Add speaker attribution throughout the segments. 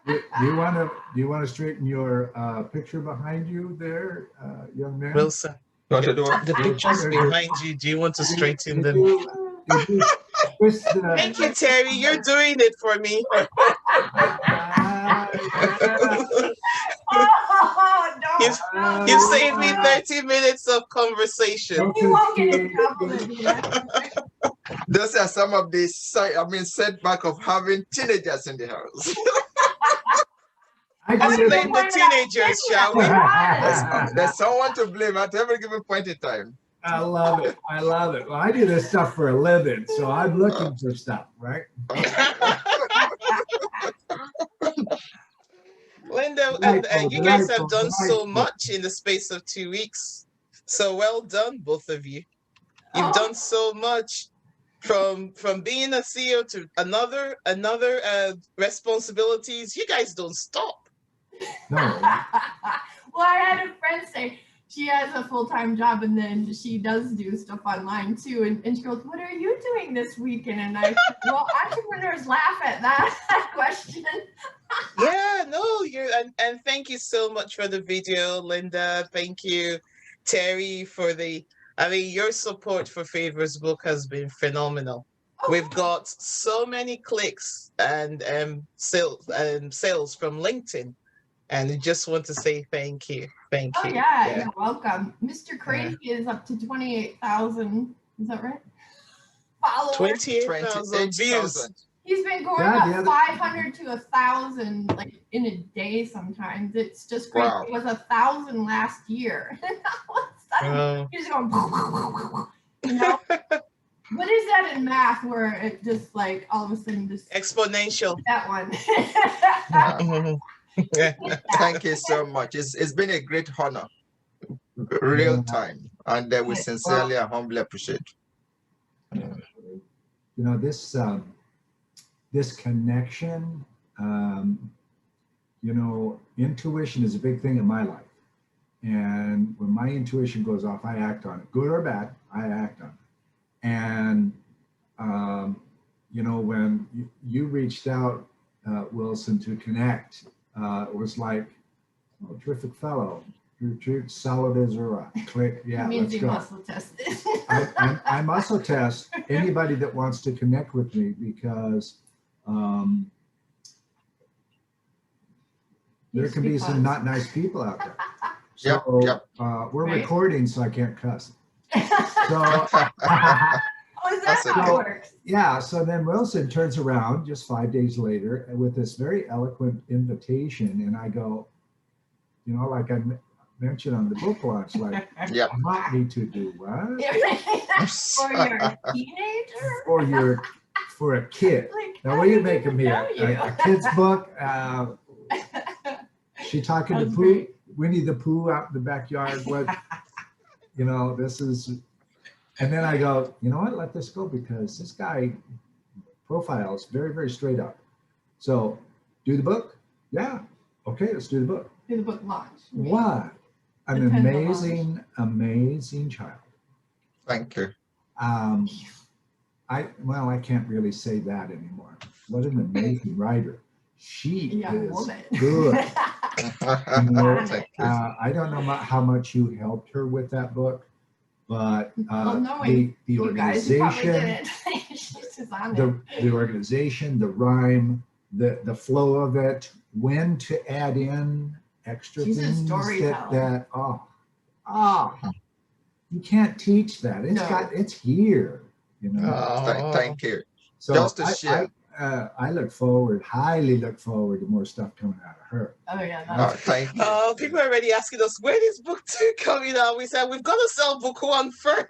Speaker 1: Do you want to straighten your picture behind you there, young man?
Speaker 2: Wilson,
Speaker 3: You want to do what?
Speaker 2: the pictures behind you, do you want to straighten them?
Speaker 1: Did you twist the,
Speaker 2: Thank you, Terry. You're doing it for me.
Speaker 4: Oh,
Speaker 2: You've,
Speaker 4: no.
Speaker 2: you've saved me 30 minutes of conversation.
Speaker 4: You won't get a compliment.
Speaker 3: Those are some of the setback of having teenagers in the house.
Speaker 2: Let's blame the teenagers, shall we?
Speaker 3: There's someone to blame at every given point in time.
Speaker 1: I love it. I love it. Well, I do this stuff for a living, so I'm looking for stuff, right?
Speaker 2: Linda, you guys have done so much in the space of 2 weeks. So well done, both of you. You've done so much from being a CEO to another responsibilities. You guys don't stop.
Speaker 1: No.
Speaker 4: Well, I had a friend say she has a full-time job and then she does do stuff online too. And she goes, "What are you doing this weekend?" And I said, well, entrepreneurs laugh at that question.
Speaker 2: Yeah, no, and thank you so much for the video, Linda. Thank you, Terry, for your support for Favor's book has been phenomenal. We've got so many clicks and sales from LinkedIn, and I just want to say thank you. Thank you.
Speaker 4: Yeah, you're welcome. Mr. Crazy is up to 28,000. Is that right? Followers.
Speaker 2: 28,000 views.
Speaker 4: He's been going up 500 to 1,000 like in a day sometimes. It's just crazy. Wow. It was 1,000 last year. He's going, you know? What is that in math where it just like all of a sudden just
Speaker 2: exponential?
Speaker 4: That one.
Speaker 3: Thank you so much. It's been a great honor, real time, and we sincerely and humbly appreciate.
Speaker 1: You know, this connection, you know, intuition is a big thing in my life. And when my intuition goes off, I act on it, good or bad, I act on it. And, you know, when you reached out, Wilson, to connect, it was like, oh, terrific fellow, you're solid as a rock. Click, yeah, let's go.
Speaker 4: Muscle tested.
Speaker 1: I muscle test anybody that wants to connect with me because there can be some not nice people out there. So we're recording, so I can't cuss. So,
Speaker 4: is that how it works?
Speaker 1: Yeah, so then Wilson turns around just 5 days later with this very eloquent invitation, and I go, you know, like I mentioned on the book launch, like, you want me to do what?
Speaker 4: For your teenager?
Speaker 1: For a kid. Like, now, what are you making me? A kid's book? She talking to Pooh? Winnie the Pooh out in the backyard? What? You know, this is... And then I go, you know what, let this go because this guy profiles very, very straight up. So do the book? Yeah. Okay, let's do the book.
Speaker 4: Do the book launch.
Speaker 1: What? An amazing, amazing child.
Speaker 3: Thank you.
Speaker 1: I can't really say that anymore. What an amazing writer. She is good. You know, I don't know how much you helped her with that book. But the organization, the organization, the rhyme, the flow of it, when to add in extra things that you can't teach that. It's here, you know.
Speaker 3: Thank you.
Speaker 1: So just to share. I highly look forward to more stuff coming out of her.
Speaker 4: Oh yeah.
Speaker 3: Thank you.
Speaker 2: People are already asking us, when is book 2 coming out? We said we've got to sell book 1 first.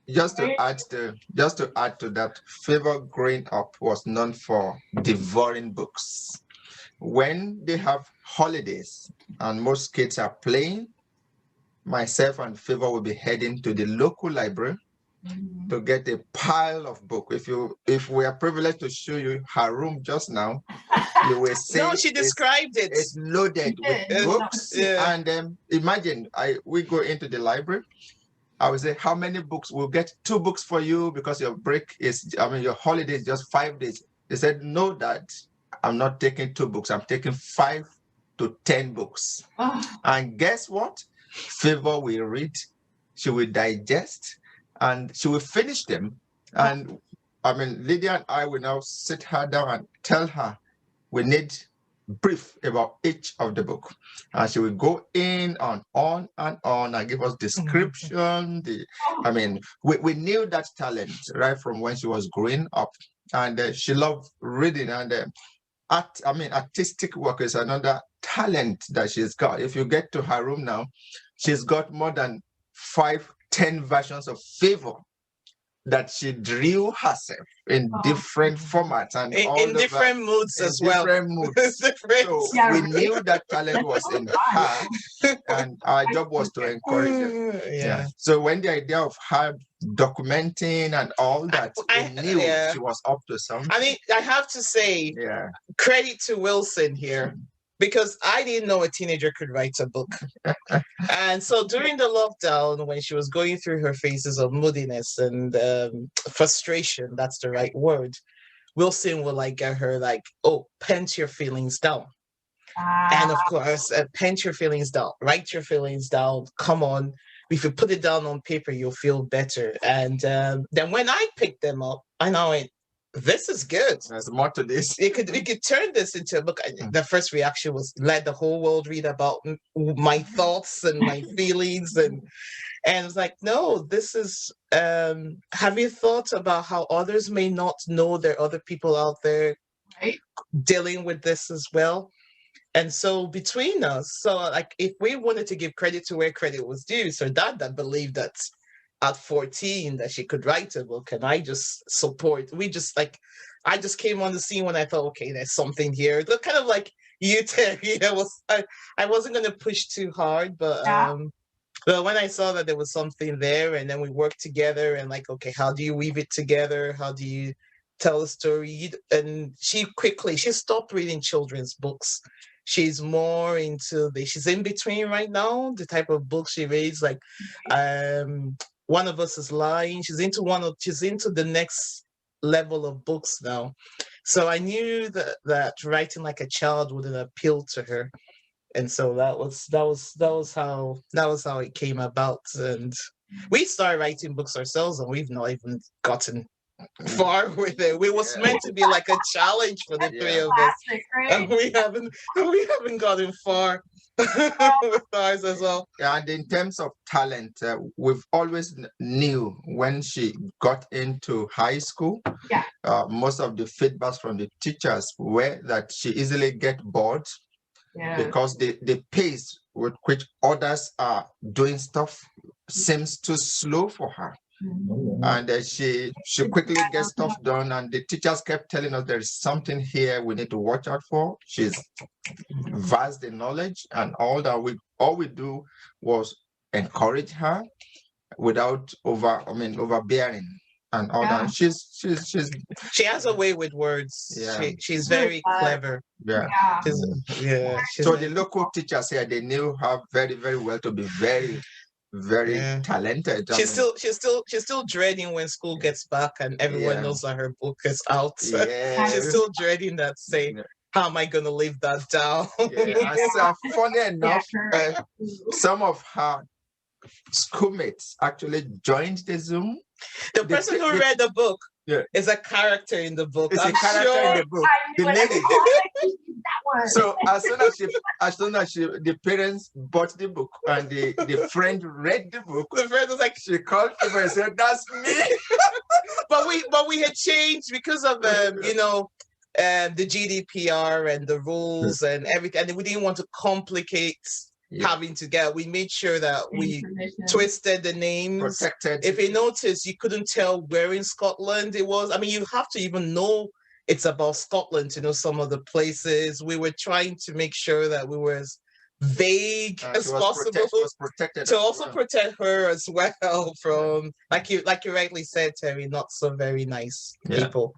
Speaker 3: Just to add to that, Favor growing up was known for devouring books. When they have holidays and most kids are playing, myself and Favor will be heading to the local library to get a pile of books. If we are privileged to show you her room just now, you will see.
Speaker 2: No, she described it.
Speaker 3: It's loaded with books. And imagine we go into the library. I would say, how many books? We'll get 2 books for you because your break is, your holiday is just 5 days. They said, no, Dad, I'm not taking 2 books. I'm taking 5 to 10 books. Oh. And guess what? Favor will read, she will digest, and she will finish them. And Lydia and I will now sit her down and tell her we need brief about each of the book, and she will go in and on and give us description. We knew that talent right from when she was growing up, and she loved reading, and artistic work is another talent that she's got. If you get to her room now, she's got more than 5-10 versions of Favor that she drew herself in different formats and
Speaker 2: in different moods as well.
Speaker 3: Different moods. So we knew that talent was in her, and our job was to encourage her. Yeah. So when the idea of her documenting and all that, we knew she was up to something.
Speaker 2: I have to say, credit to Wilson here, because I didn't know a teenager could write a book. And so during the lockdown, when she was going through her phases of moodiness and frustration, that's the right word, Wilson will get her pent your feelings down. And of course, pent your feelings down, write your feelings down. Come on. If you put it down on paper, you'll feel better. And then when I picked them up, I know this is good.
Speaker 3: There's more to this.
Speaker 2: We could turn this into a book. The first reaction was, let the whole world read about my thoughts and my feelings, and it's like, no, this is. Have you thought about how others may not know there are other people out there dealing with this as well? And so between us, if we wanted to give credit to where credit was due, so that believed that at 14 that she could write a book, and I just support. I just came on the scene when I thought, okay, there's something here. Look, kind of like you, Terry. I wasn't going to push too hard, but when I saw that there was something there, and then we worked together, and okay, how do you weave it together? How do you tell a story? And she stopped reading children's books. She's more into she's in between right now. The type of books she reads, One of Us is Lying. She's into the next level of books now. So I knew that writing like a child wouldn't appeal to her. And so that was how it came about. And we started writing books ourselves, and we've not even gotten far with it. It was meant to be like a challenge for the three of us. Right? And we haven't gotten far with ours as well.
Speaker 3: And in terms of talent, we've always knew when she got into high school, most of the feedbacks from the teachers were that she easily get bored because the pace with which others are doing stuff seems too slow for her. And she quickly gets stuff done, and the teachers kept telling us there is something here we need to watch out for. She's vast in knowledge, and all we do was encourage her without overbearing and all that.
Speaker 2: She has a way with words. She's very clever.
Speaker 3: So the local teachers here, they knew her very, very well to be very talented.
Speaker 2: She's still dreading when school gets back and everyone knows that her book is out. She's still dreading that, saying, how am I going to live that down?
Speaker 3: Funny enough, some of her schoolmates actually joined the Zoom.
Speaker 2: The person who read the book is a character in the book.
Speaker 3: It's a character in the book. The lady. So as soon as the parents bought the book and the friend read the book,
Speaker 2: the friend was like,
Speaker 3: she called him and said, "That's me."
Speaker 2: but we had changed because of the GDPR and the rules and everything, and we didn't want to complicate having to get. We made sure that we twisted the names.
Speaker 3: Protected.
Speaker 2: If you notice, you couldn't tell where in Scotland it was. I mean, you have to even know it's about Scotland to know some of the places. We were trying to make sure that we were as vague as possible to also protect her as well from, like you rightly said, Terry, not so very nice people.